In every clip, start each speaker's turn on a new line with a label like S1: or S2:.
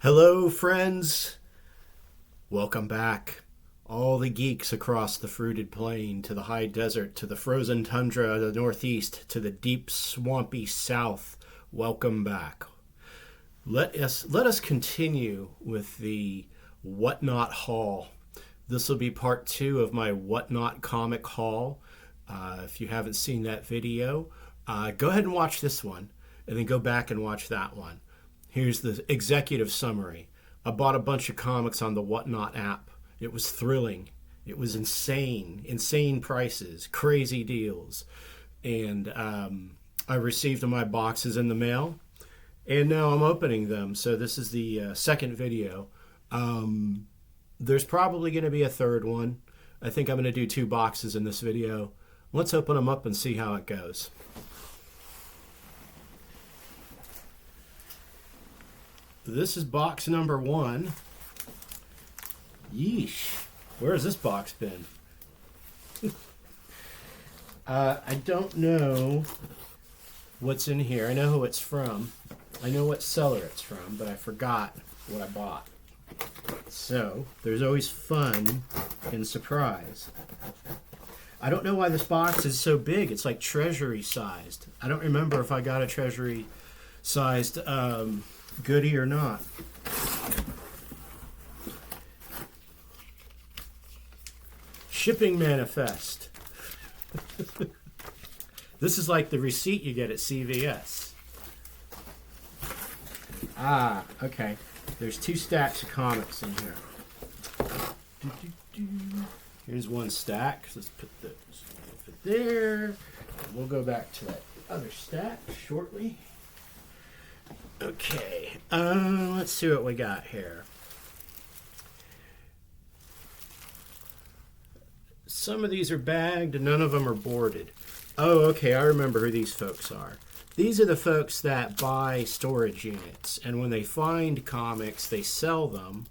S1: Hello, friends. Welcome back. All the geeks across the fruited plain, to the high desert, to the frozen tundra of the northeast, to the deep swampy south. Welcome back. Let us continue with the Whatnot Haul. This will be part 2 of my Whatnot comic haul. If you haven't seen that video, go ahead and watch this one, and then go back and watch that one. Here's the executive summary. I bought a bunch of comics on the Whatnot app. It was thrilling. It was insane prices, crazy deals. And I received my boxes in the mail, and now I'm opening them. So this is the second video. There's probably going to be a third one. I think I'm going to do 2 boxes in this video. Let's open them up and see how it goes. This is box number 1. Yeesh. Where has this box been? I don't know what's in here. I know who it's from. I know what seller it's from, but I forgot what I bought. So, there's always fun and surprise. I don't know why this box is so big. It's like treasury sized. I don't remember if I got a treasury sized goodie or not. Shipping manifest. This is like the receipt you get at CVS. Ah, okay. There's 2 stacks of comics in here. Here's one stack. Let's put those over there. And we'll go back to that other stack shortly. Okay, let's see what we got here. Some of these are bagged and none of them are boarded. Oh, okay, I remember who these folks are. These are the folks that buy storage units, and when they find comics, they sell them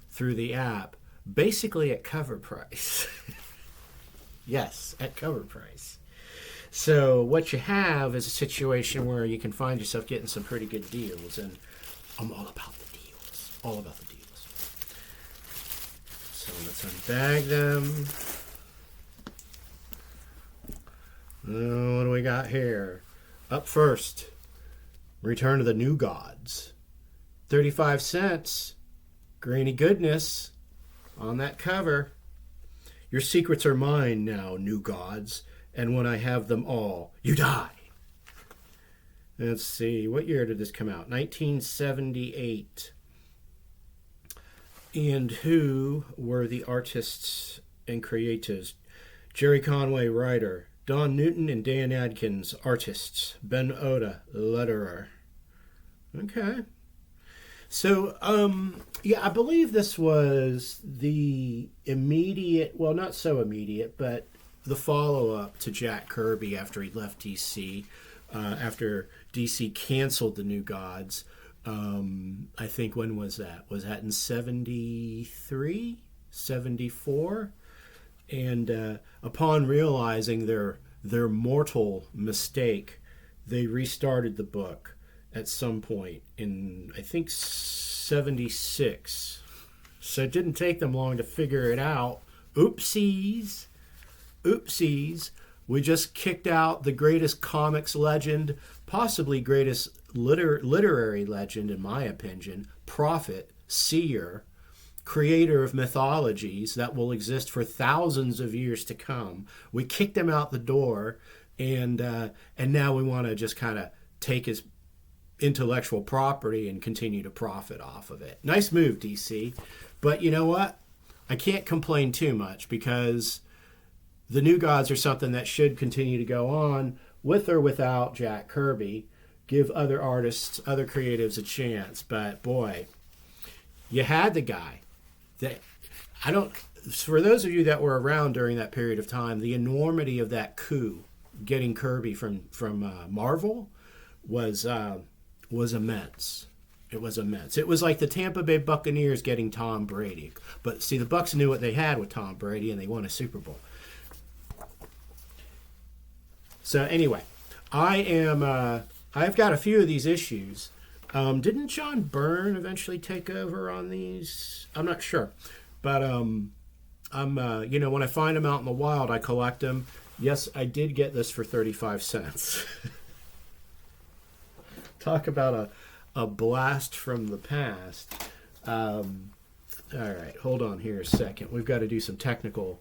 S1: through the app, basically at cover price. Yes, at cover price. So what you have is a situation where you can find yourself getting some pretty good deals, and I'm all about the deals. All about the deals. So let's unbag them. What do we got here? Up first, Return of the New Gods. 35 cents. Grainy goodness on that cover. Your secrets are mine now, new gods. And when I have them all, you die. Let's see, what year did this come out? 1978. And who were the artists and creators? Jerry Conway, writer. Don Newton and Dan Adkins, artists. Ben Oda, letterer. Okay. So, yeah, I believe this was the immediate, well, not so immediate, but the follow-up to Jack Kirby after he left DC, after DC canceled the New Gods. I think, when was that? Was that in 73? 74? And upon realizing their mortal mistake, they restarted the book at some point in, I think, 76. So it didn't take them long to figure it out. Oopsies. We just kicked out the greatest comics legend, possibly greatest literary legend, in my opinion, prophet, seer, creator of mythologies that will exist for thousands of years to come. We kicked him out the door, and now we want to just kind of take his intellectual property and continue to profit off of it. Nice move, DC. But you know what? I can't complain too much, because the New Gods are something that should continue to go on with or without Jack Kirby. Give other artists, other creatives a chance. But boy, you had the guy. For those of you that were around during that period of time, the enormity of that coup, getting Kirby from Marvel, was immense. It was immense. It was like the Tampa Bay Buccaneers getting Tom Brady. But see, the Bucs knew what they had with Tom Brady, and they won a Super Bowl. So anyway, I've got a few of these issues. Didn't John Byrne eventually take over on these? I'm not sure, but when I find them out in the wild, I collect them. Yes, I did get this for 35 cents. Talk about a blast from the past. All right, hold on here a second. We've got to do some technical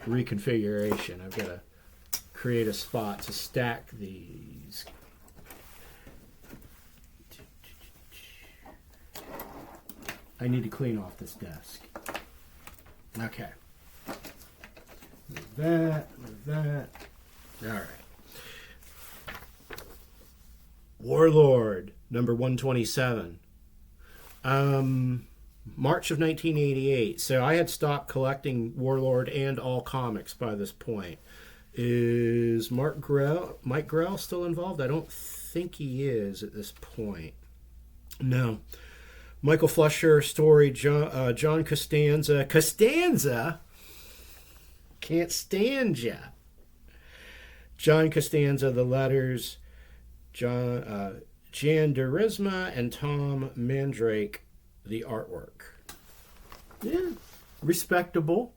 S1: reconfiguration. I've got to create a spot to stack these. I need to clean off this desk. Okay. Move that. All right. Warlord, number 127. March of 1988. So I had stopped collecting Warlord and all comics by this point. Is Mike Grell still involved? I don't think he is at this point. No. Michael Fleischer story, John Costanza. Costanza? Can't stand ya. John Costanza, the letters, Jan Durisma and Tom Mandrake, the artwork. Yeah, respectable.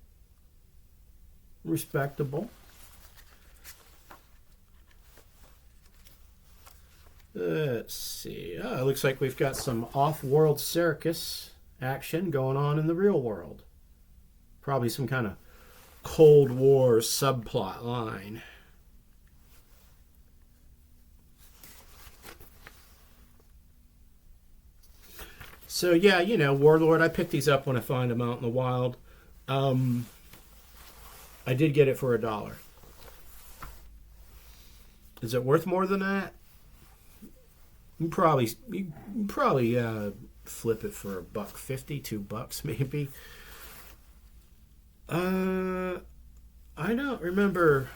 S1: Let's see. Oh, it looks like we've got some off-world circus action going on in the real world. Probably some kind of Cold War subplot line. So yeah, Warlord, I picked these up when I find them out in the wild. I did get it for $1. Is it worth more than that? You probably flip it for $1.50, $2 maybe. I don't remember.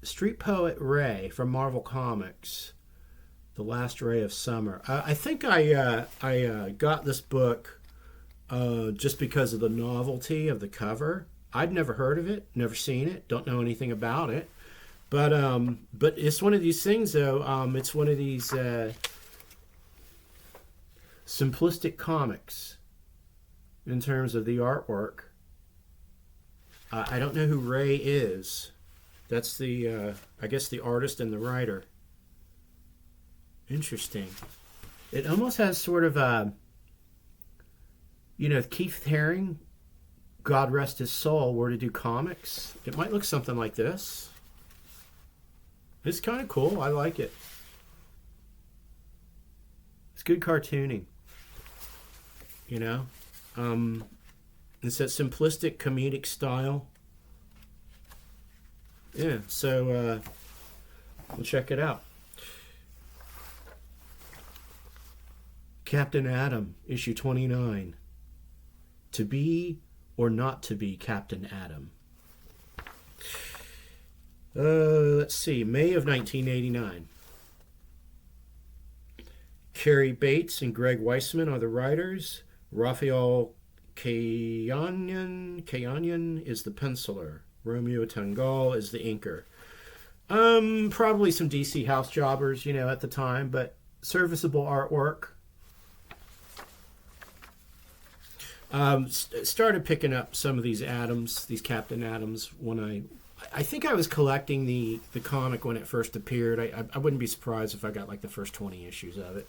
S1: Street Poet Ray from Marvel Comics, The Last Ray of Summer. I think I got this book just because of the novelty of the cover. I'd never heard of it, never seen it, don't know anything about it. But it's one of these things, though. It's one of these simplistic comics in terms of the artwork. I don't know who Ray is. That's the, I guess, the artist and the writer. Interesting. It almost has sort of a, if Keith Haring, God rest his soul, were to do comics, it might look something like this. It's kind of cool. I like it. It's good cartooning. It's that simplistic comedic style. Yeah, so we'll check it out. Captain Atom, issue 29. To be or not to be Captain Atom. Let's see, May of 1989. Carrie Bates and Greg Weisman are the writers. Raphael Kayanyan is the penciler. Romeo Tangal is the inker. Probably some DC house jobbers, at the time, but serviceable artwork. Started picking up some of these Atoms, these Captain Atoms, when I think I was collecting the comic when it first appeared. I wouldn't be surprised if I got like the first 20 issues of it.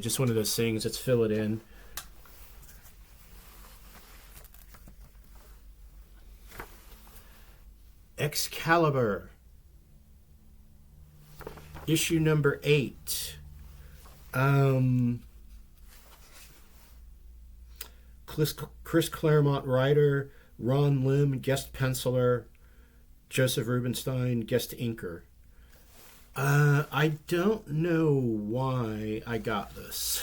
S1: Just one of those things. Let's fill it in. Excalibur, issue number 8. Chris Claremont writer, Ron Lim guest penciler, Joseph Rubinstein guest inker. I don't know why I got this.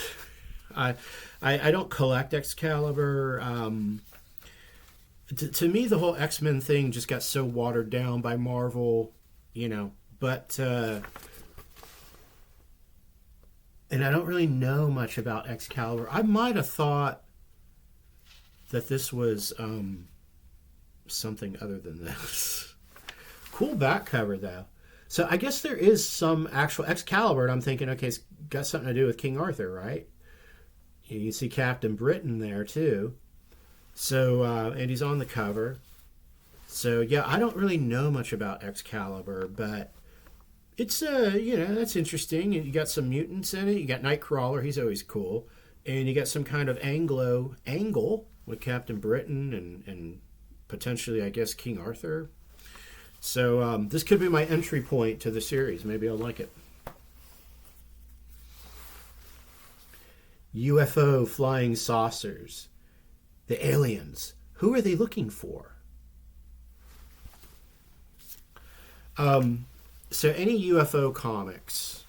S1: I don't collect Excalibur. To me, the whole X-Men thing just got so watered down by Marvel, but and I don't really know much about Excalibur. I might have thought that this was something other than this. Cool back cover, though. So I guess there is some actual Excalibur, and I'm thinking, okay, it's got something to do with King Arthur, right? You can see Captain Britain there too. So and he's on the cover. So yeah, I don't really know much about Excalibur, but it's that's interesting. And you got some mutants in it. You got Nightcrawler, he's always cool, and you got some kind of angle with Captain Britain and potentially, I guess, King Arthur. So this could be my entry point to the series. Maybe I'll like it. UFO flying saucers. The aliens. Who are they looking for? So any UFO comics,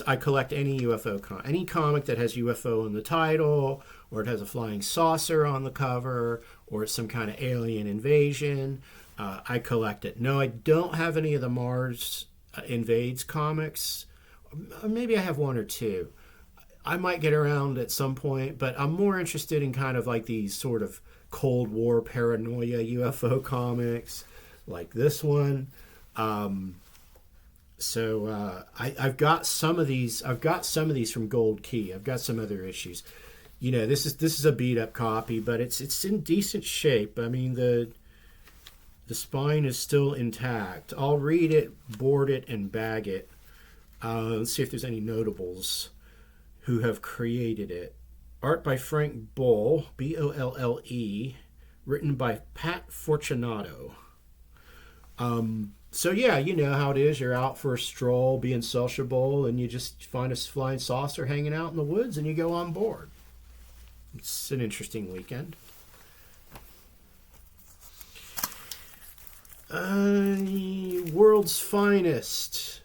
S1: I collect any UFO any comic that has UFO in the title, or it has a flying saucer on the cover, or it's some kind of alien invasion. I collect it. No, I don't have any of the Mars Invades comics. Maybe I have one or two. I might get around at some point, but I'm more interested in kind of like these sort of Cold War paranoia UFO comics, like this one. I've got some of these. I've got some of these from Gold Key. I've got some other issues. This is a beat up copy, but it's in decent shape. I mean the spine is still intact. I'll read it, board it, and bag it. Let's see if there's any notables who have created it. Art by Frank Bolle, Bolle, written by Pat Fortunato. So yeah, you know how it is. You're out for a stroll, being sociable, and you just find a flying saucer hanging out in the woods, and you go on board. It's an interesting weekend. World's Finest.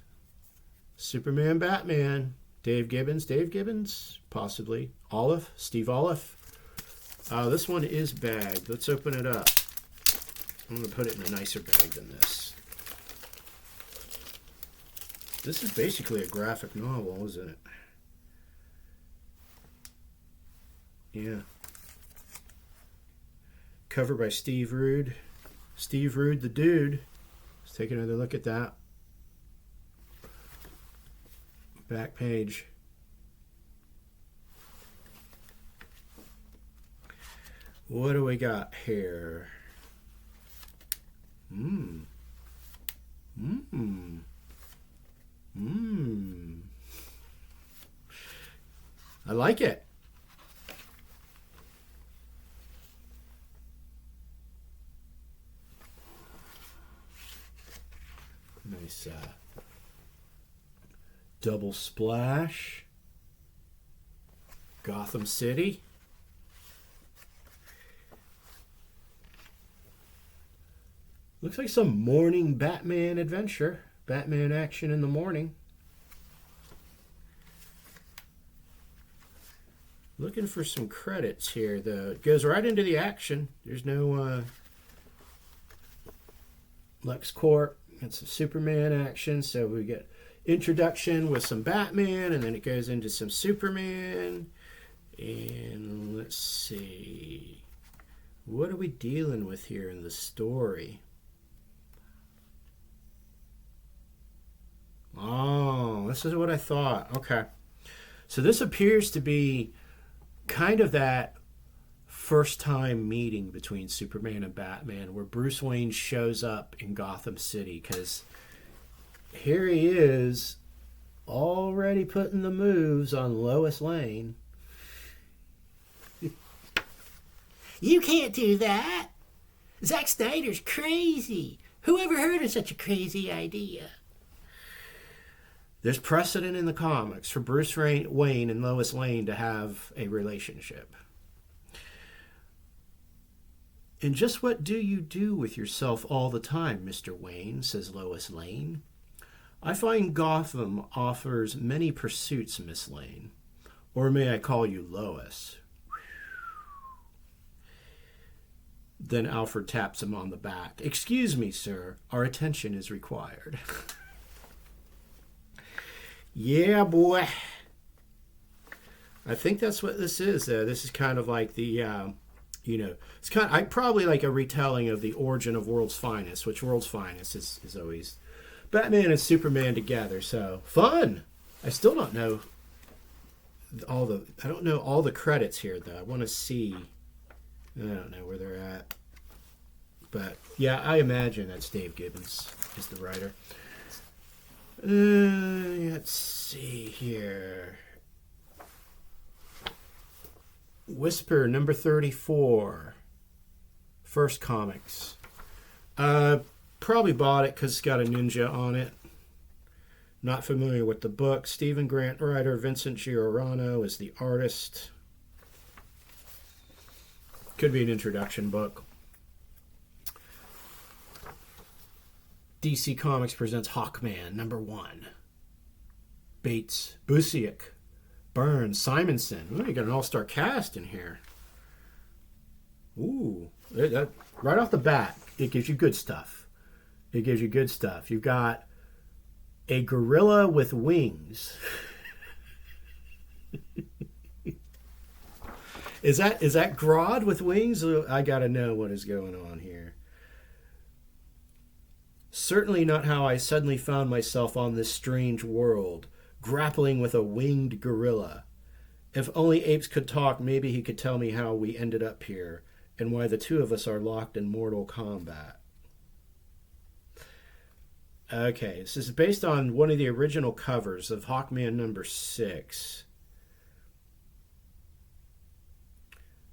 S1: Superman, Batman. Dave Gibbons, possibly. Steve Olive. This one is bagged. Let's open it up. I'm going to put it in a nicer bag than this. This is basically a graphic novel, isn't it? Yeah. Cover by Steve Rude. Steve Rude, the dude. Let's take another look at that. Back page. What do we got here? I like it. Nice double splash. Gotham City. Looks like some morning Batman adventure. Batman action in the morning. Looking for some credits here, though. It goes right into the action. There's no LexCorp. It's some Superman action. So we get introduction with some Batman, and then it goes into some Superman. And let's see. What are we dealing with here in the story? Oh, this is what I thought. Okay. So this appears to be kind of that first time meeting between Superman and Batman where Bruce Wayne shows up in Gotham City, because here he is already putting the moves on Lois Lane. You can't do that. Zack Snyder's crazy. Who ever heard of such a crazy idea? There's precedent in the comics for Bruce Wayne and Lois Lane to have a relationship. And just what do you do with yourself all the time, Mr. Wayne, says Lois Lane. I find Gotham offers many pursuits, Miss Lane. Or may I call you Lois? Then Alfred taps him on the back. Excuse me, sir. Our attention is required. Yeah, boy. I think that's what this is. This is kind of like the, it's probably like a retelling of the origin of World's Finest, which World's Finest is always Batman and Superman together. So fun. I still don't know I don't know all the credits here though. I want to see. I don't know where they're at. But yeah, I imagine that's Dave Gibbons is the writer. Let's see here. Whisper number 34. First Comics. Probably bought it because it's got a ninja on it. Not familiar with the book. Stephen Grant writer. Vincent Giordano is the artist. Could be an introduction book. DC Comics presents Hawkman number 1. Bates, Busiek, Burns, Simonson. Ooh, you got an all-star cast in here. Ooh, right off the bat, it gives you good stuff. It gives you good stuff. You've got a gorilla with wings. Is that Grodd with wings? I gotta know what is going on here. Certainly not how I suddenly found myself on this strange world, grappling with a winged gorilla. If only apes could talk, maybe he could tell me how we ended up here, and why the two of us are locked in mortal combat. Okay, this is based on one of the original covers of Hawkman number 6.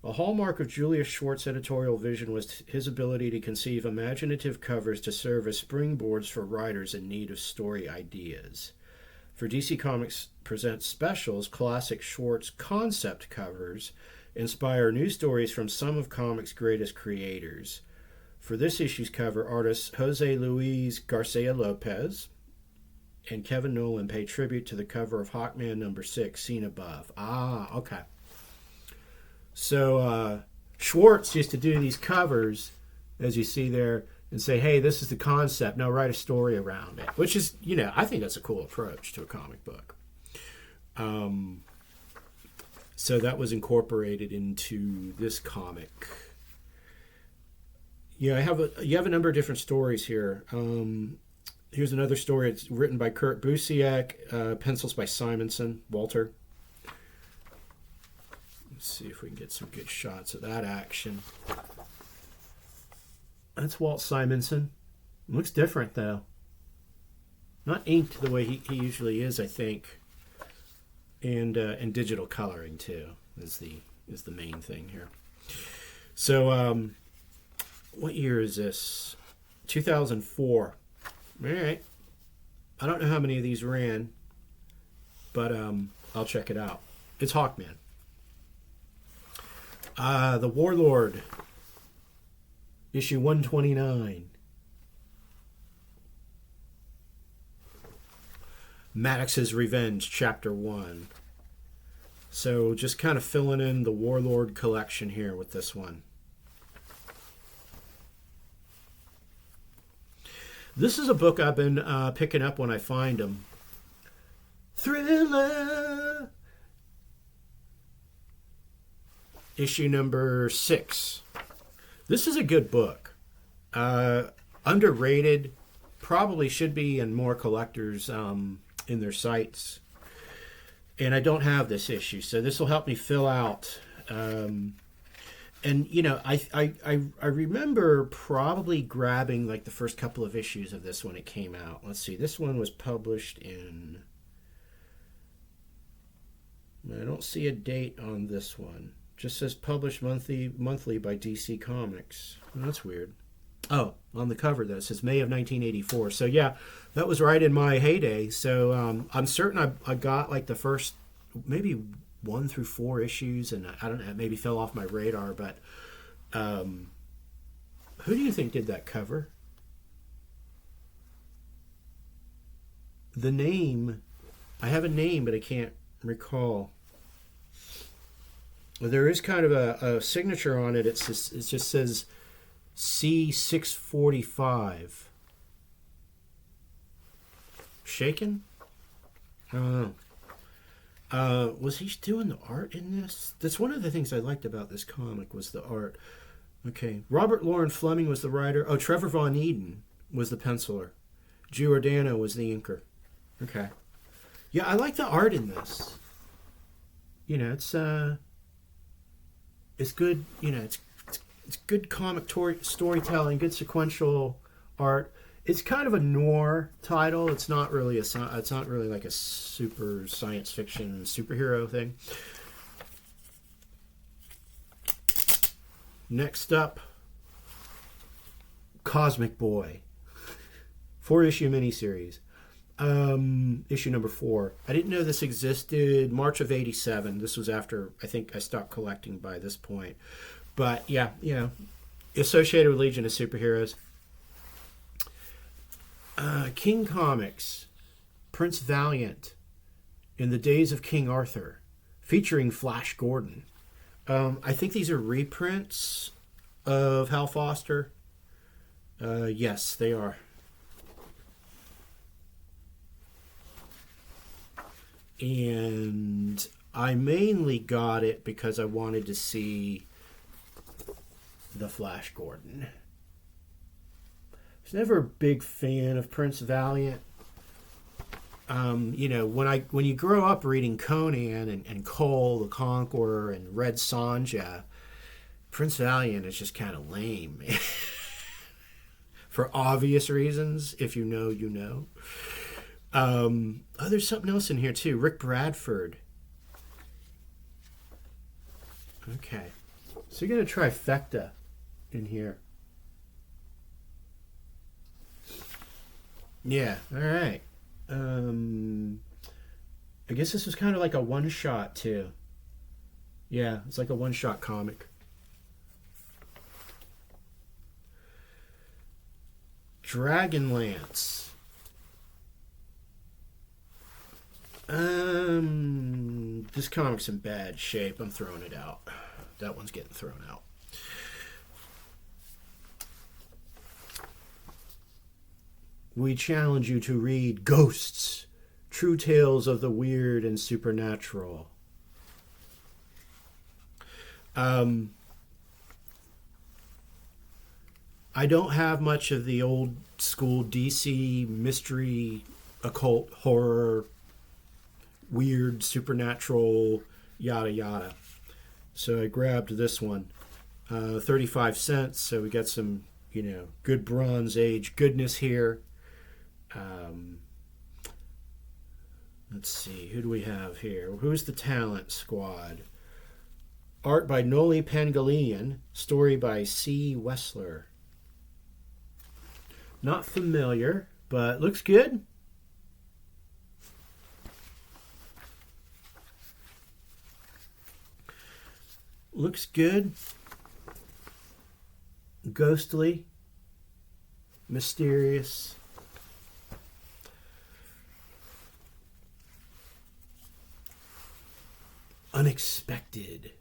S1: A hallmark of Julius Schwartz's editorial vision was his ability to conceive imaginative covers to serve as springboards for writers in need of story ideas. For DC Comics Presents Specials, classic Schwartz concept covers inspire new stories from some of comics' greatest creators. For this issue's cover, artists Jose Luis Garcia Lopez and Kevin Nolan pay tribute to the cover of Hawkman number 6, seen above. Ah, okay. So Schwartz used to do these covers, as you see there, and say, hey, this is the concept, now write a story around it. Which is, I think that's a cool approach to a comic book. So that was incorporated into this comic. Yeah, you have a number of different stories here. Here's another story. It's written by Kurt Busiek, pencils by Simonson, Walter. Let's see if we can get some good shots of that action. That's Walt Simonson. Looks different though. Not inked the way he usually is, I think. And digital coloring too is the main thing here. So what year is this? 2004. All right. I don't know how many of these ran, but I'll check it out. It's Hawkman. The Warlord, issue 129. Maddox's Revenge, chapter 1. So just kind of filling in the Warlord collection here with this one. This is a book I've been picking up when I find them. Thriller! Issue number 6. This is a good book. Underrated. Probably should be in more collectors in their sites. And I don't have this issue, so this will help me fill out. And I remember probably grabbing like the first couple of issues of this when it came out. Let's see. This one was published in. I don't see a date on this one. Just says published monthly by DC Comics. Oh, that's weird. Oh, on the cover though, it says May of 1984. So yeah, that was right in my heyday. So I'm certain I got like the first maybe 1 through 4 issues, and I don't know, it maybe fell off my radar. But who do you think did that cover? The name, I have a name, but I can't recall. There is kind of a signature on it. It just says C645. Shaken? I don't know. Was he doing the art in this? That's one of the things I liked about this comic was the art. Okay. Robert Loren Fleming was the writer. Oh, Trevor Von Eden was the penciler. Giordano was the inker. Okay. Yeah, I like the art in this. It's good. It's good comic storytelling, good sequential art. It's kind of a noir title. It's not really it's not really like a super science fiction superhero thing. Next up, Cosmic Boy, 4-issue miniseries. Issue number 4. I didn't know this existed. March of '87. This was after I think I stopped collecting by this point. But yeah, associated with Legion of Superheroes. King Comics, Prince Valiant, in the Days of King Arthur, featuring Flash Gordon. I think these are reprints of Hal Foster. Yes, they are. And I mainly got it because I wanted to see the Flash Gordon. I was never a big fan of Prince Valiant. When you grow up reading Conan and Cole the Conqueror and Red Sonja, Prince Valiant is just kind of lame. For obvious reasons, if you know, you know. There's something else in here too. Rick Bradford. Okay. So you got a trifecta in here. Yeah, alright. I guess this was kind of like a one-shot too. Yeah, it's like a one-shot comic. Dragonlance. This comic's in bad shape. I'm throwing it out. That one's getting thrown out. We challenge you to read Ghosts, True Tales of the Weird and Supernatural. I don't have much of the old school DC mystery, occult, horror, weird, supernatural, yada yada. So I grabbed this one. 35 cents, so we got some, good Bronze Age goodness here. Let's see, who do we have here? Who's the talent squad? Art by Noli Pangolian, story by C. Wessler. Not familiar, but looks good. Looks good. Ghostly. Mysterious. Unexpected.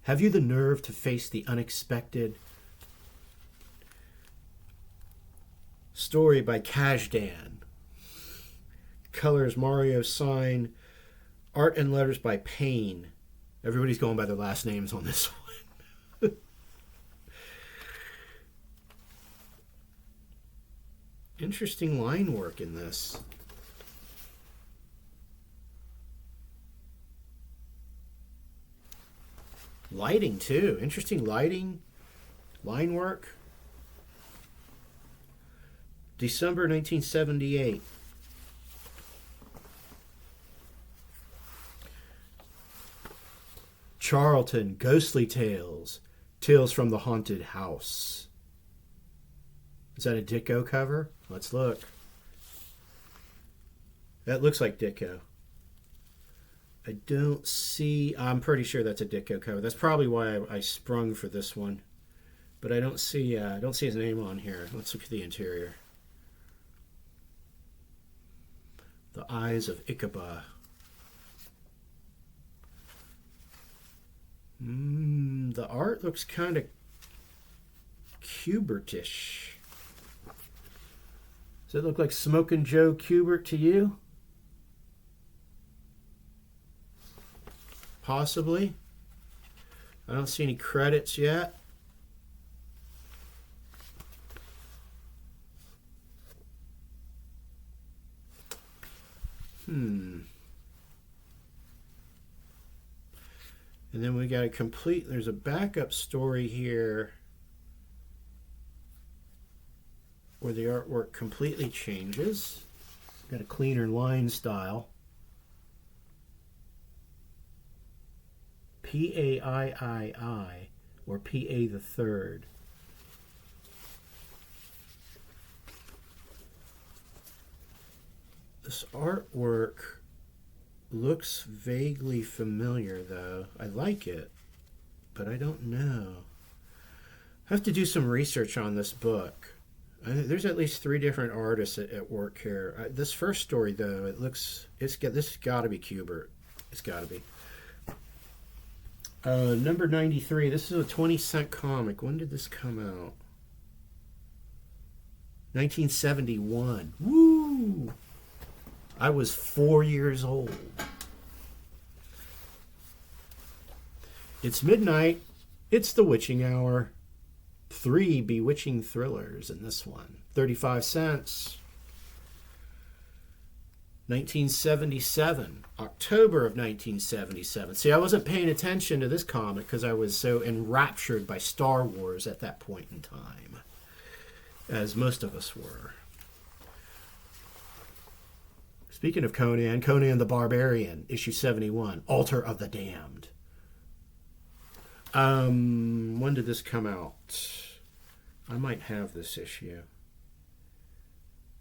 S1: Have you the nerve to face the unexpected? Story by Kajdan. Colors Mario Sign. Art and letters by Payne. Everybody's going by their last names on this one. Interesting line work in this. Lighting, too. Interesting lighting. Line work. December 1978. Charlton, Ghostly Tales. Tales from the Haunted House. Is that a Ditko cover? Let's look. That looks like Ditko. I don't see... I'm pretty sure that's a Ditko cover. That's probably why I sprung for this one. But I don't see his name on here. Let's look at the interior. The Eyes of Ichabod. The art looks kind of Kubertish. Does it look like Smokin' Joe Kubert to you? Possibly. I don't see any credits yet. And then we got a complete, there's a backup story here where the artwork completely changes. Got a cleaner line style. P-A-I-I-I, or P-A the Third. This artwork looks vaguely familiar, though. I like it, but I don't know. I have to do some research on this book. There's at least 3 different artists at work here. This first story, though, this has got to be Kubert. It's got to be. Number 93. This is a 20-cent comic. When did this come out? 1971. Woo! I was 4 years old. It's midnight. It's the witching hour. 3 bewitching thrillers in this one. 35 cents. 1977. October of 1977. See, I wasn't paying attention to this comic because I was so enraptured by Star Wars at that point in time, as most of us were. Speaking of Conan, Conan the Barbarian, issue 71, Altar of the Damned. When did this come out? I might have this issue.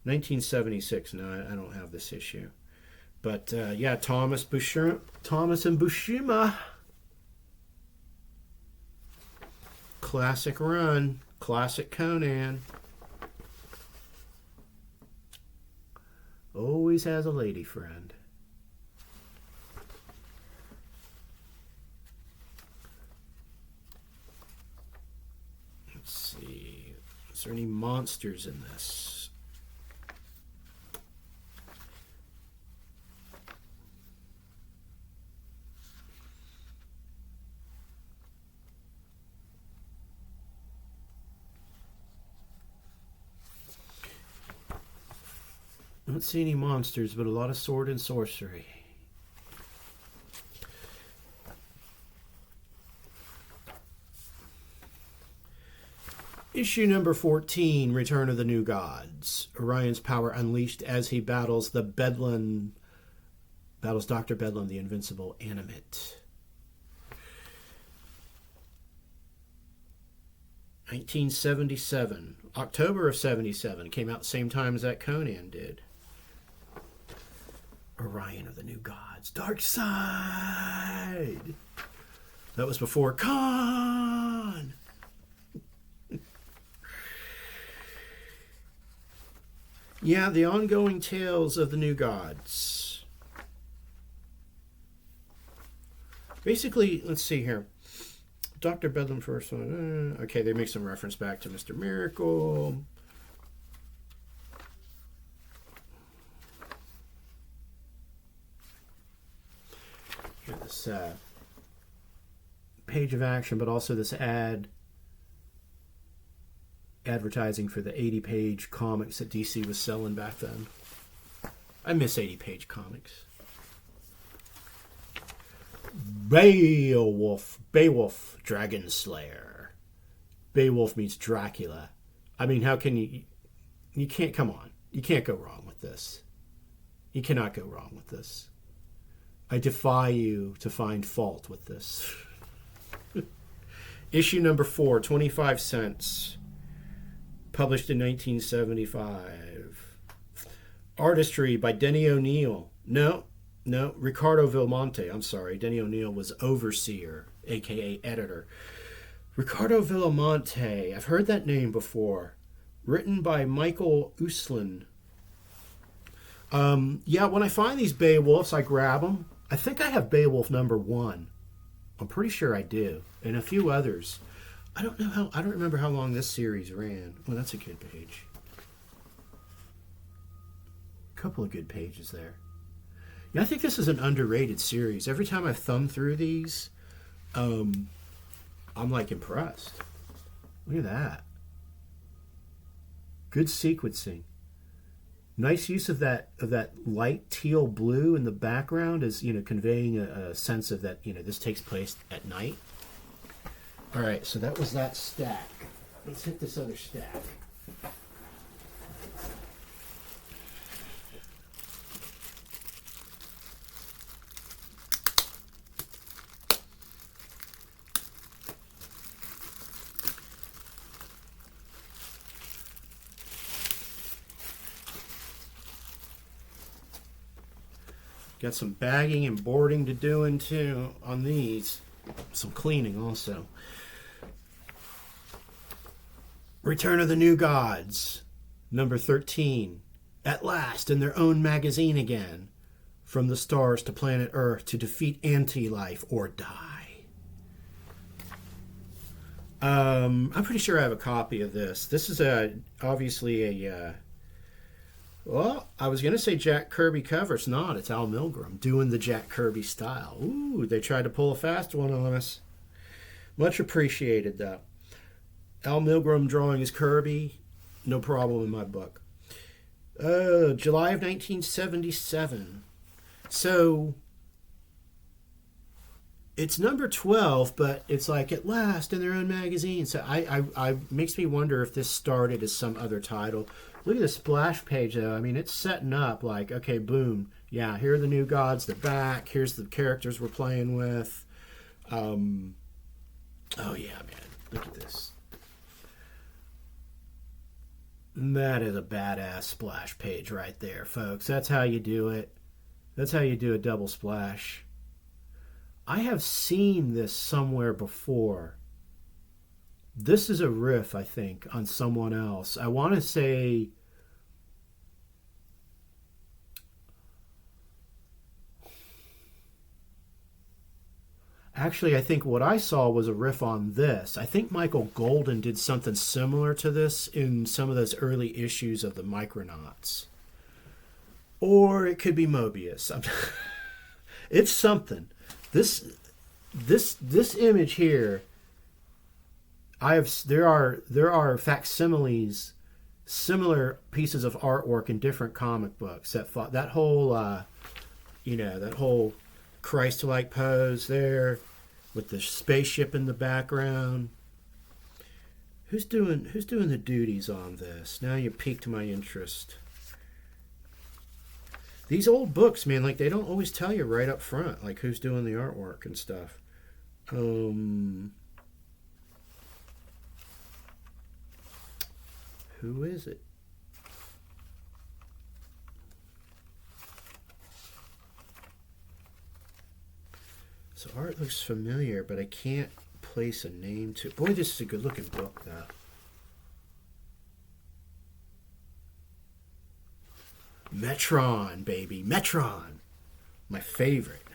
S1: 1976. No, I don't have this issue. But yeah, Thomas and Buscema. Classic run. Classic Conan. Always has a lady friend. Let's see. Is there any monsters in this? I don't see any monsters, but a lot of sword and sorcery. Issue number 14, Return of the New Gods. Orion's power unleashed as he battles Dr. Bedlam, the invincible animate. 1977. October of 77. Came out the same time as that Conan did. Orion of the New Gods. Dark Side. That was before Khan. Yeah, the ongoing tales of the New Gods. Basically, let's see here. Dr. Bedlam first one. Okay, they make some reference back to Mr. Miracle. Here, this page of action, but also this advertising for the 80-page comics that DC was selling back then. I miss 80-page comics. Beowulf, Dragon Slayer. Beowulf meets Dracula. I mean, how can you can't, come on. You can't go wrong with this. You cannot go wrong with this. I defy you to find fault with this. Issue number 4, 25 cents. Published in 1975. Artistry by Denny O'Neil. No, Ricardo Villamante. I'm sorry. Denny O'Neil was overseer, a.k.a. editor. Ricardo Villamante. I've heard that name before. Written by Michael Uslan. Yeah, when I find these Beowulfs, I grab them. I think I have Beowulf number 1. I'm pretty sure I do. And a few others. I don't remember how long this series ran. Well, that's a good page. A couple of good pages there. Yeah, I think this is an underrated series. Every time I thumb through these, I'm like impressed. Look at that. Good sequencing. Nice use of that light teal blue in the background is, conveying a sense of that, this takes place at night. All right, so that was that stack. Let's hit this other stack. Got some bagging and boarding to do too on these. Some cleaning also. Return of the New Gods, number 13. At last, in their own magazine again. From the stars to planet Earth to defeat anti-life or die. I'm pretty sure I have a copy of this. This is obviously a... well, I was going to say Jack Kirby cover. It's not. It's Al Milgrom doing the Jack Kirby style. Ooh, they tried to pull a fast one on us. Much appreciated, though. Al Milgrom drawing his Kirby. No problem in my book. July of 1977. So, it's number 12, but it's like at last in their own magazine. So I makes me wonder if this started as some other title. Look at the splash page, though. I mean, it's setting up like, okay, boom. Yeah, here are the new gods. They're back. Here's the characters we're playing with. Oh, yeah, man. Look at this. That is a badass splash page right there, folks. That's how you do it. That's how you do a double splash. I have seen this somewhere before. This is a riff, I think, on someone else. I want to say... actually, I think what I saw was a riff on this. I think Michael Golden did something similar to this in some of those early issues of the Micronauts. Or it could be Mobius. It's something. This image here... there are facsimiles, similar pieces of artwork in different comic books that whole that whole Christ-like pose there with the spaceship in the background. Who's doing the duties on this? Now you piqued my interest. These old books, man, like they don't always tell you right up front, like who's doing the artwork and stuff. Who is it? So art looks familiar, but I can't place a name to it. Boy, this is a good looking book, though. Metron, baby. Metron. My favorite.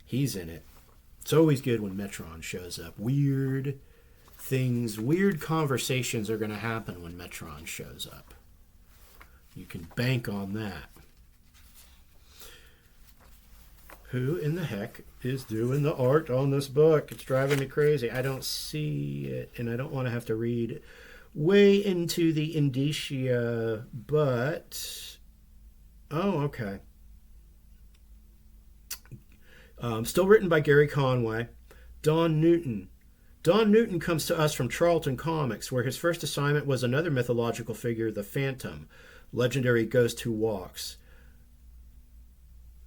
S1: He's in it. It's always good when Metron shows up. Weird conversations are going to happen when Metron shows up. You can bank on that. Who in the heck is doing the art on this book? It's driving me crazy. I don't see it, and I don't want to have to read way into the indicia, but... oh, okay. Still written by Gary Conway. Don Newton. Don Newton comes to us from Charlton Comics, where his first assignment was another mythological figure, the Phantom, legendary ghost who walks.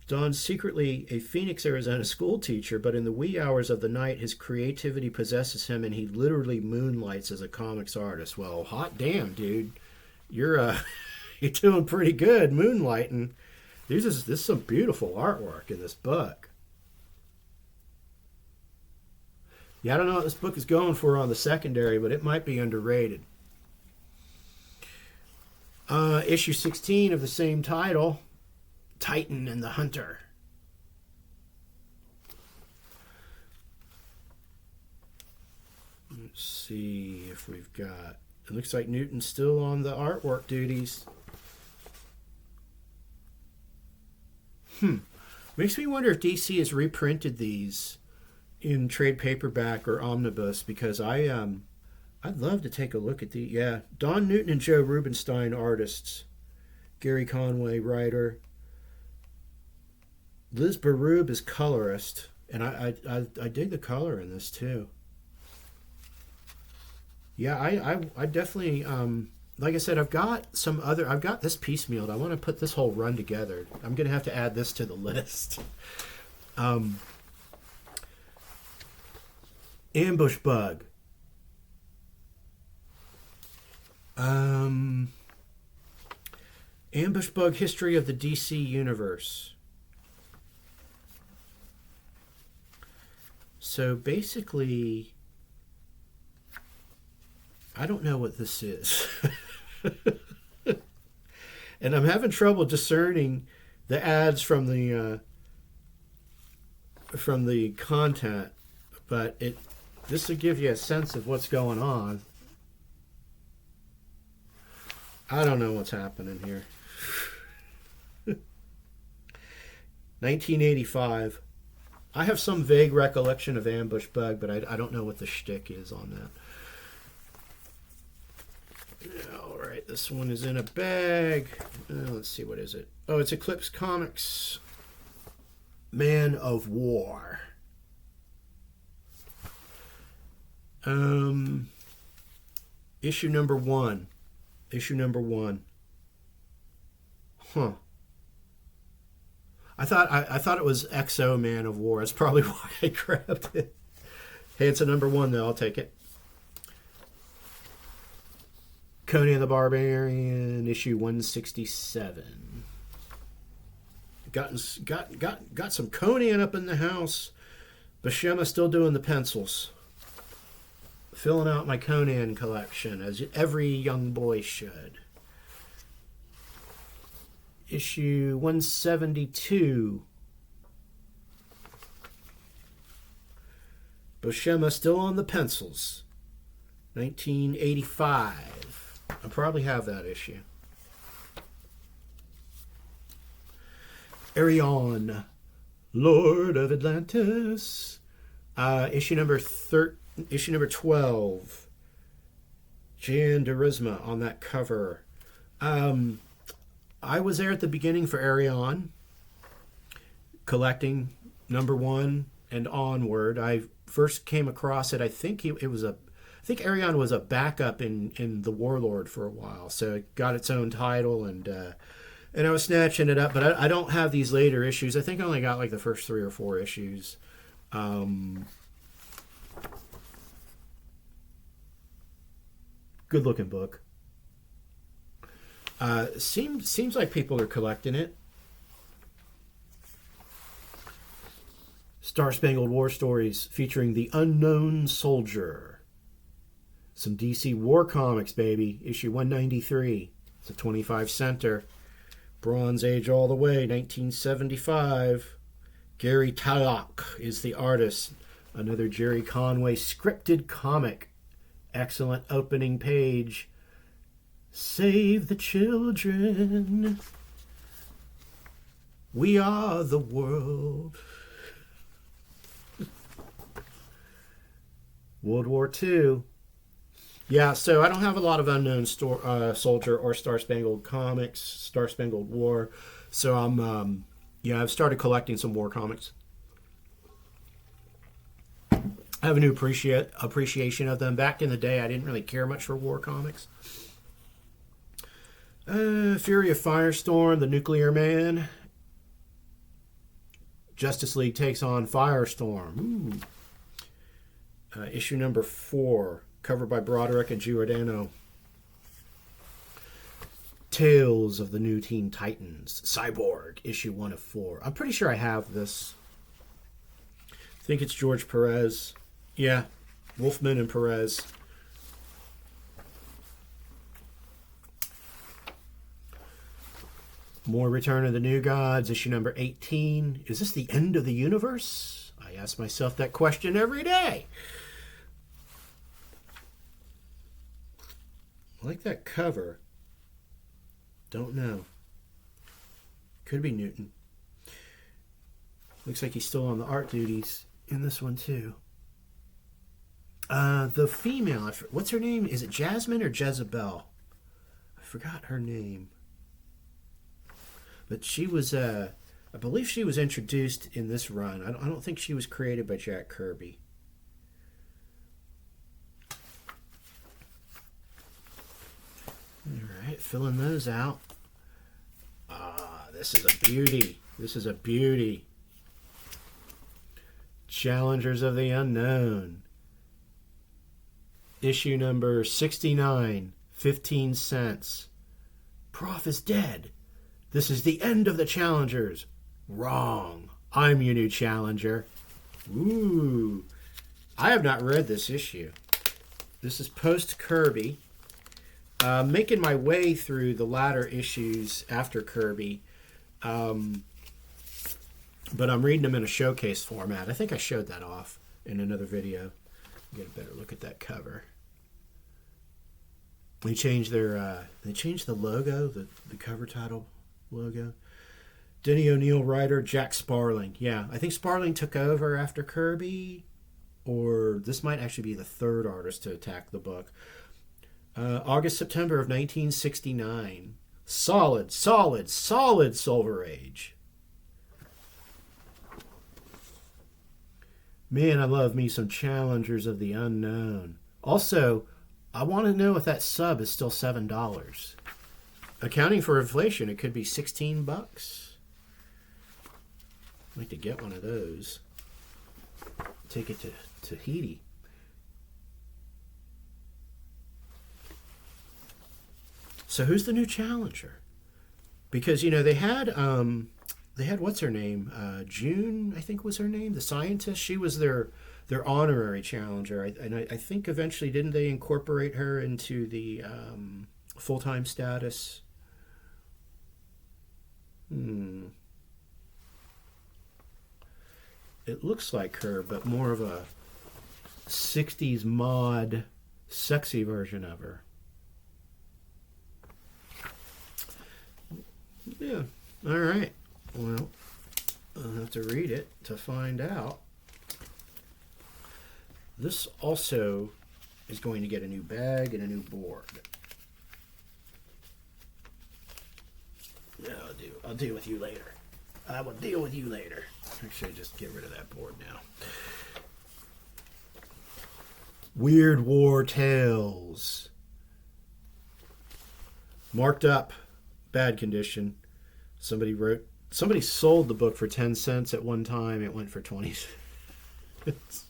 S1: Don's secretly a Phoenix, Arizona school teacher, but in the wee hours of the night, his creativity possesses him, and he literally moonlights as a comics artist. Well, hot damn, dude. You're doing pretty good moonlighting. This is some beautiful artwork in this book. Yeah, I don't know what this book is going for on the secondary, but it might be underrated. Issue 16 of the same title, Titan and the Hunter. Let's see if we've got... it looks like Newton's still on the artwork duties. Makes me wonder if DC has reprinted these in trade paperback or omnibus, because I I'd love to take a look at the, yeah, Don Newton and Joe Rubenstein, artists. Gary Conway, writer. Liz Berube is colorist, and I dig the color in this too. Yeah, I definitely like I said, I've got this piecemealed. I want to put this whole run together. I'm gonna have to add this to the list. Ambush Bug. Ambush Bug, History of the DC Universe. So basically, I don't know what this is. And I'm having trouble discerning the ads from the content, but this will give you a sense of what's going on. I don't know what's happening here. 1985. I have some vague recollection of Ambush Bug, but I don't know what the shtick is on that. All right, this one is in a bag. Let's see, what is it? Oh, it's Eclipse Comics. Man of War. Issue number one. Huh. I thought it was XO Man of War. That's probably why I grabbed it. Hey, it's a number one though. I'll take it. Conan the Barbarian, issue 167. Got some Conan up in the house. Buscema still doing the pencils. Filling out my Conan collection, as every young boy should. Issue 172. Buscema still on the pencils. 1985. I probably have that issue. Arion, Lord of Atlantis. Issue number 12. Jan Durisma on that cover. I was there at the beginning for Arion, collecting number one and onward. I first came across it. I think Arion was a backup in the Warlord for a while, so it got its own title, and I was snatching it up. But I don't have these later issues. I think I only got like the first 3 or 4 issues. Good looking book. Seems like people are collecting it. Star Spangled War Stories featuring the Unknown Soldier. Some DC War Comics, baby. Issue 193. It's a 25 center. Bronze Age all the way, 1975. Gary Tallock is the artist. Another Jerry Conway scripted comic. Excellent opening page. Save the children. We are the world. World War II. Yeah, so I don't have a lot of Unknown Soldier or Star Spangled Comics, Star Spangled War. So I've started collecting some war comics. I have a new appreciation of them. Back in the day, I didn't really care much for war comics. Fury of Firestorm, The Nuclear Man. Justice League takes on Firestorm. Issue number 4, covered by Broderick and Giordano. Tales of the New Teen Titans, Cyborg, issue 1 of 4. I'm pretty sure I have this. I think it's George Perez. Yeah, Wolfman and Perez. More Return of the New Gods, issue number 18. Is this the end of the universe? I ask myself that question every day. I like that cover. Don't know. Could be Newton. Looks like he's still on the art duties in this one too. The female, what's her name? Is it Jasmine or Jezebel? I forgot her name. But she was, I believe she was introduced in this run. I don't think she was created by Jack Kirby. All right, filling those out. Ah, this is a beauty. This is a beauty. Challengers of the Unknown. Issue number 69, 15 cents. Prof is dead. This is the end of the Challengers. Wrong. I'm your new challenger. Ooh. I have not read this issue. This is post Kirby. Making my way through the latter issues after Kirby. But I'm reading them in a showcase format. I think I showed that off in another video. Get a better look at that cover. They changed their the logo, the cover title logo. Denny O'Neil writer, Jack Sparling. Yeah, I think Sparling took over after Kirby, or this might actually be the third artist to attack the book. August, September of 1969. Solid Silver Age. Man, I love me some Challengers of the Unknown. Also, I want to know if that sub is still $7. Accounting for inflation, it could be $16. I'd like to get one of those. Take it to Tahiti. So who's the new challenger? Because, you know, they had what's her name? June, I think was her name, the scientist. She was their honorary challenger. I think eventually didn't they incorporate her into the full-time status? It looks like her, but more of a 60s mod sexy version of her. Yeah, all right. Well, I'll have to read it to find out. This also is going to get a new bag and a new board. Yeah, I'll deal with you later. I will deal with you later. Actually, just get rid of that board now. Weird War Tales. Marked up. Bad condition. Somebody sold the book for 10 cents at one time. It went for 20 cents.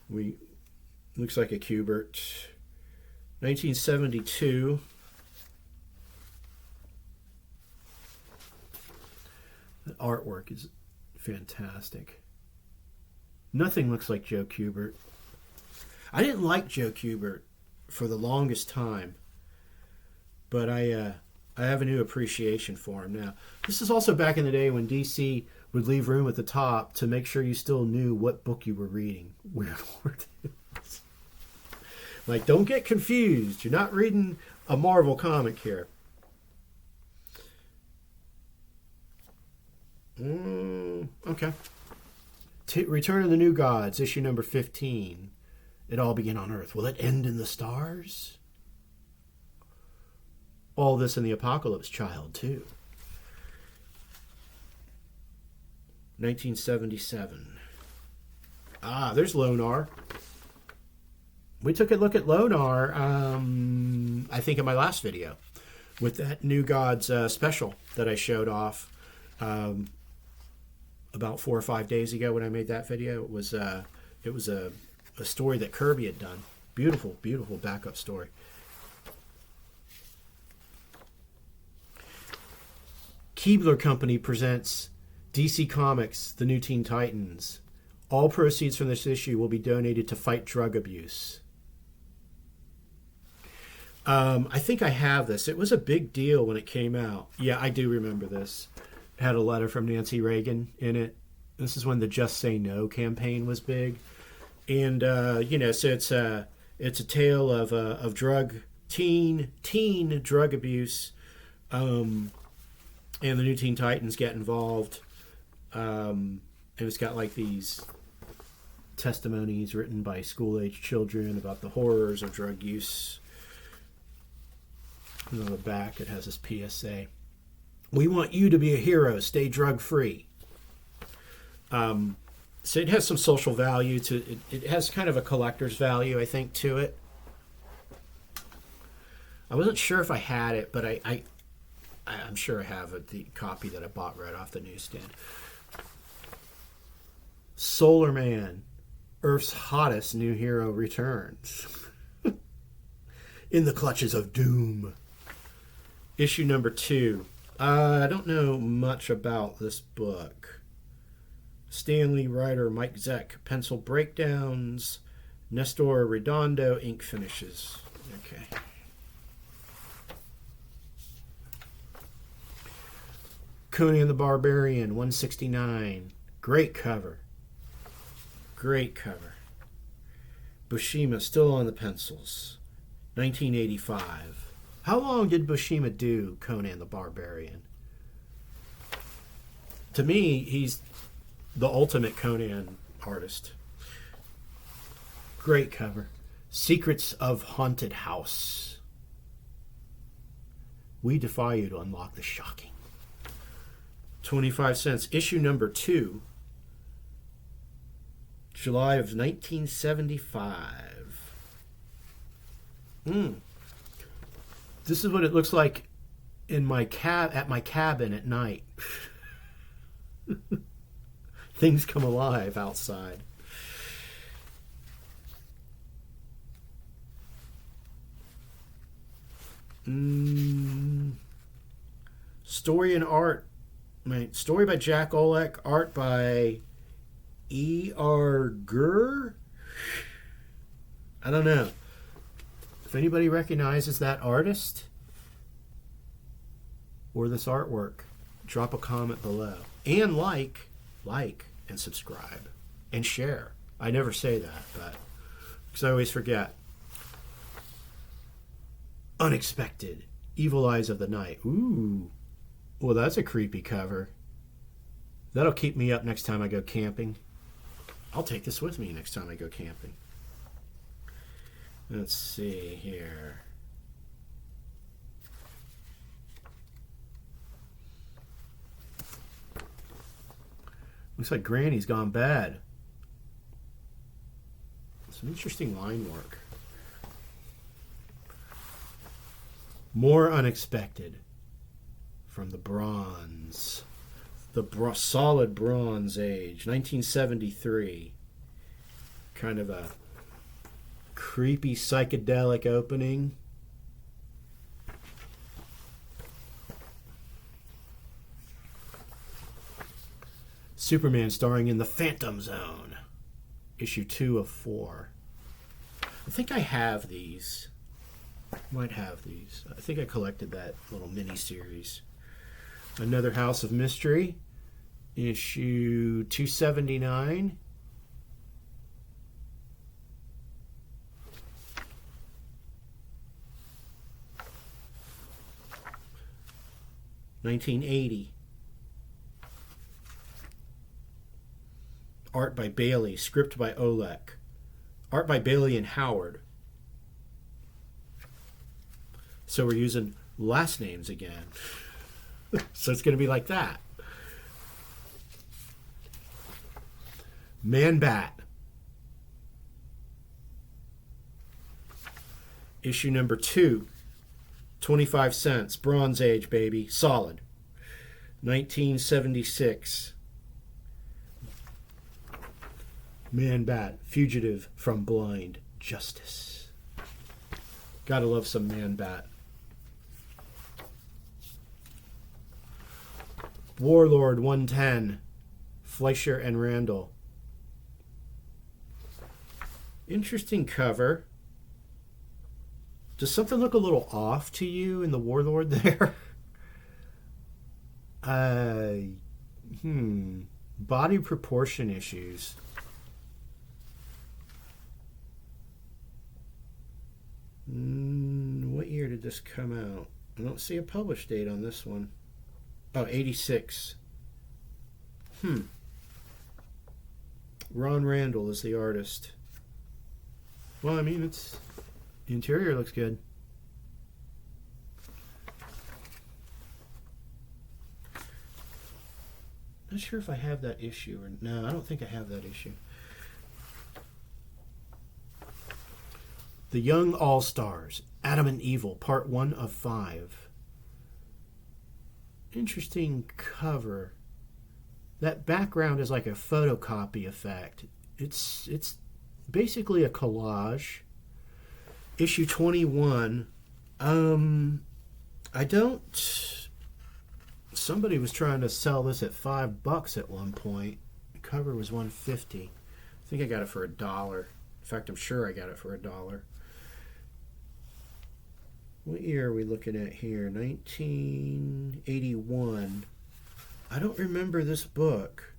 S1: Looks like a Kubert. 1972. The artwork is fantastic. Nothing looks like Joe Kubert. I didn't like Joe Kubert for the longest time, but I have a new appreciation for him now. This is also back in the day when DC would leave room at the top to make sure you still knew what book you were reading. Weird War Tales. Like, don't get confused. You're not reading a Marvel comic here. Okay. Return of the New Gods, issue number 15. It all began on Earth. Will it end in the stars? All this in the Apocalypse Child, too. 1977. Ah, there's Lonar. We took a look at Lonar, I think in my last video, with that New Gods special that I showed off about 4 or 5 days ago when I made that video. It was a story that Kirby had done. Beautiful, beautiful backup story. Keebler Company presents DC Comics, The New Teen Titans. All proceeds from this issue will be donated to fight drug abuse. I think I have this. It was a big deal when it came out. Yeah, I do remember this. It had a letter from Nancy Reagan in it. This is when the Just Say No campaign was big. And, so it's a tale of teen drug abuse. And the New Teen Titans get involved. And it's got like these testimonies written by school-age children about the horrors of drug use. And on the back, it has this PSA. We want you to be a hero. Stay drug-free. So it has some social value to it. It has kind of a collector's value, I think, to it. I wasn't sure if I had it, but I'm sure I have it, the copy that I bought right off the newsstand. Solar Man, Earth's hottest new hero, returns. In the clutches of doom. Issue number 2. I don't know much about this book. Stanley writer Mike Zeck, pencil breakdowns. Nestor Redondo, ink finishes. Okay. Conan the Barbarian, 169. Great cover. Great cover. Buscema still on the pencils. 1985. How long did Buscema do Conan the Barbarian? To me, he's the ultimate Conan artist. Great cover. Secrets of Haunted House. We defy you to unlock the shocking. 25 cents. Issue number 2. July of 1975. This is what it looks like in my at my cabin at night. Things come alive outside. Story and art. Story by Jack Olek, art by E.R. Gurr? I don't know. If anybody recognizes that artist or this artwork, drop a comment below. And like, and subscribe, and share. I never say that, but because I always forget. Unexpected. Evil Eyes of the Night. Ooh. Well, that's a creepy cover. That'll keep me up next time I go camping. I'll take this with me next time I go camping. Let's see here. Looks like Granny's gone bad. Some interesting line work. More Unexpected. From the Bronze. The solid Bronze Age. 1973. Kind of a creepy psychedelic opening. Superman starring in The Phantom Zone. Issue 2 of 4. I think I have these. Might have these. I think I collected that little mini-series. Another House of Mystery. Issue 279. (1980). Art by Bailey, script by Olek. Art by Bailey and Howard. So we're using last names again. So it's going to be like that. Man Bat. Issue number 2. 25 cents. Bronze Age, baby. Solid. 1976. Man Bat. Fugitive from blind justice. Gotta love some Man Bat. Warlord 110. Fleischer and Randall. Interesting cover. Does something look a little off to you in the Warlord there? Body proportion issues. What year did this come out? I don't see a published date on this one. Oh, 86. Ron Randall is the artist. Well, I mean, the interior looks good. Not sure if I have that issue or no. I don't think I have that issue. The Young All-Stars, Adam and Evil, Part 1 of 5. Interesting cover. That background is like a photocopy effect. It's basically a collage. Issue 21. I don't... Somebody was trying to sell this at $5 at one point. The cover was $1.50. I think I got it for $1. In fact, I'm sure I got it for $1. What year are we looking at here? 1981. I don't remember this book.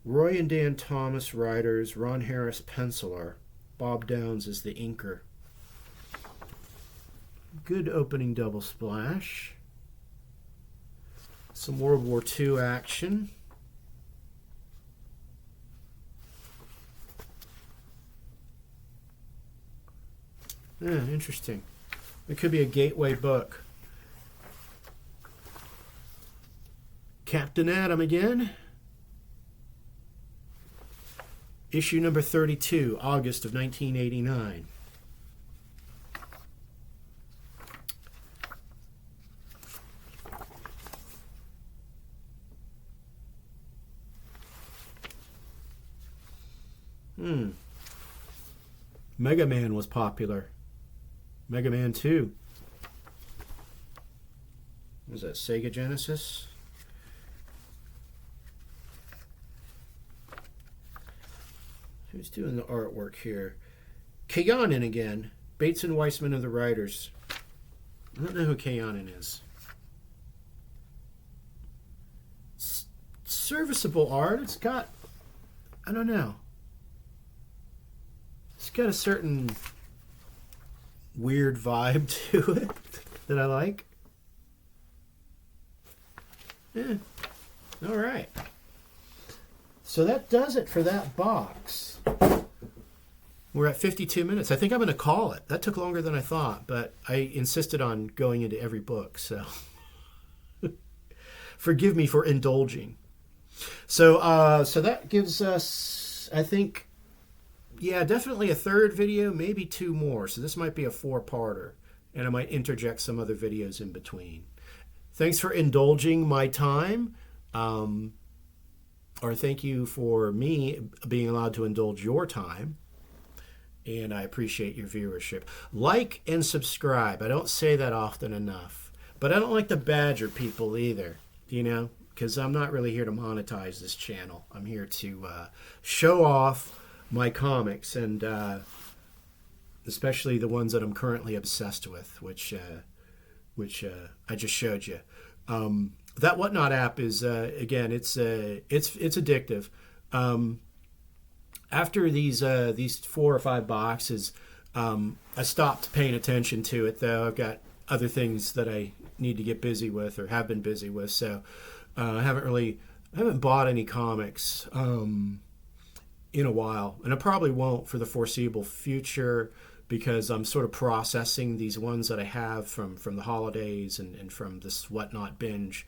S1: Roy and Dan Thomas writers, Ron Harris penciler, Bob Downs is the inker. Good opening double splash. Some World War II action. Interesting. It could be a gateway book. Captain Adam again. Issue number 32, August of 1989. Mega Man was popular. Mega Man 2. Was that Sega Genesis? Who's doing the artwork here? Kayanin again. Bates and Weissman are the writers. I don't know who Kayanin is. Serviceable art. It's got... I don't know. It's got a certain weird vibe to it that I like. Yeah. All right. So that does it for that box. We're at 52 minutes. I think I'm going to call it. That took longer than I thought, but I insisted on going into every book, so forgive me for indulging. So that gives us, I think, yeah, definitely a third video, maybe 2 more. So this might be a 4-parter, and I might interject some other videos in between. Thanks for indulging my time. Or thank you for me being allowed to indulge your time. And I appreciate your viewership. Like and subscribe. I don't say that often enough. But I don't like to badger people either, you know, because I'm not really here to monetize this channel. I'm here to show off my comics, and especially the ones that I'm currently obsessed with, which I just showed you. That Whatnot app is again, it's addictive. After these 4 or 5 boxes, I stopped paying attention to it, though. I've got other things that I need to get busy with, or have been busy with, so I haven't bought any comics in a while, and I probably won't for the foreseeable future, because I'm sort of processing these ones that I have from the holidays and from this Whatnot binge.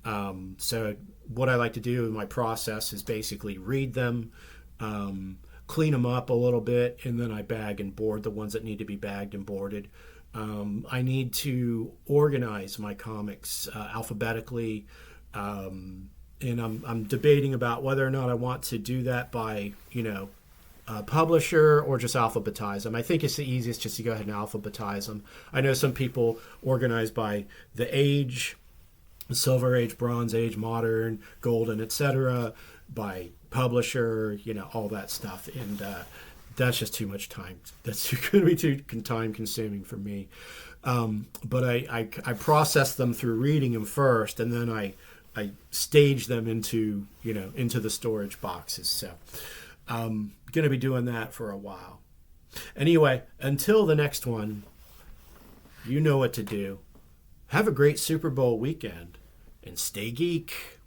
S1: So what I like to do in my process is basically read them, clean them up a little bit, and then I bag and board the ones that need to be bagged and boarded. I need to organize my comics alphabetically, and I'm debating about whether or not I want to do that by, publisher or just alphabetize them. I think it's the easiest just to go ahead and alphabetize them. I know some people organize by the age, Silver Age, Bronze Age, Modern, Golden, etc., by publisher, all that stuff, and that's just too much time. That's going to be too time consuming for me. But I process them through reading them first, and then I stage them into the storage boxes. So I'm going to be doing that for a while. Anyway, until the next one, you know what to do. Have a great Super Bowl weekend, and stay geek.